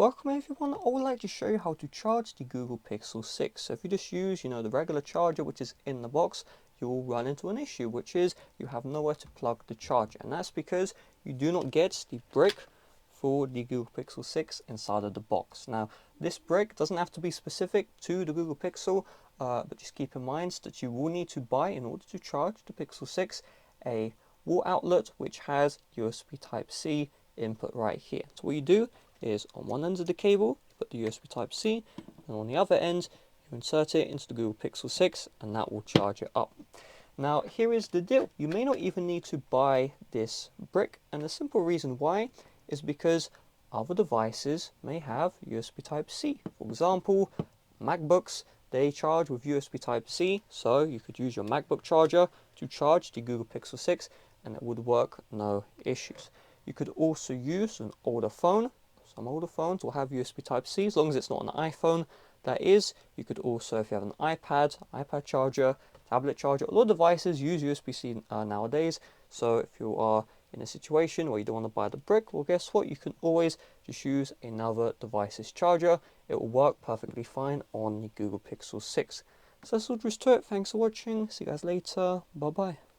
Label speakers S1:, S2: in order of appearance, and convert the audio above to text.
S1: Welcome everyone. I would like to show you how to charge the Google Pixel 6. So if you just use, the regular charger which is in the box, you'll run into an issue, which is you have nowhere to plug the charger. And that's because you do not get the brick for the Google Pixel 6 inside of the box. Now, this brick doesn't have to be specific to the Google Pixel, but just keep in mind that you will need to buy, in order to charge the Pixel 6, a wall outlet which has USB Type-C input right here. So what you do is, on one end of the cable you put the USB Type-C, and on the other end you insert it into the Google Pixel 6, and that will charge it up. Now here is the deal: you may not even need to buy this brick, and the simple reason why is because other devices may have USB Type-C. For example, MacBooks, they charge with USB Type-C, so you could use your MacBook charger to charge the Google Pixel 6 and it would work no issues. You could also use an older phone. Some older phones will have USB Type-C, as long as it's not an iPhone. That is, you could also, if you have an iPad charger, tablet charger, a lot of devices use USB-C nowadays. So if you are in a situation where you don't want to buy the brick, well, guess what? You can always just use another device's charger. It will work perfectly fine on the Google Pixel 6. So that's all there is to it. Thanks for watching. See you guys later. Bye bye.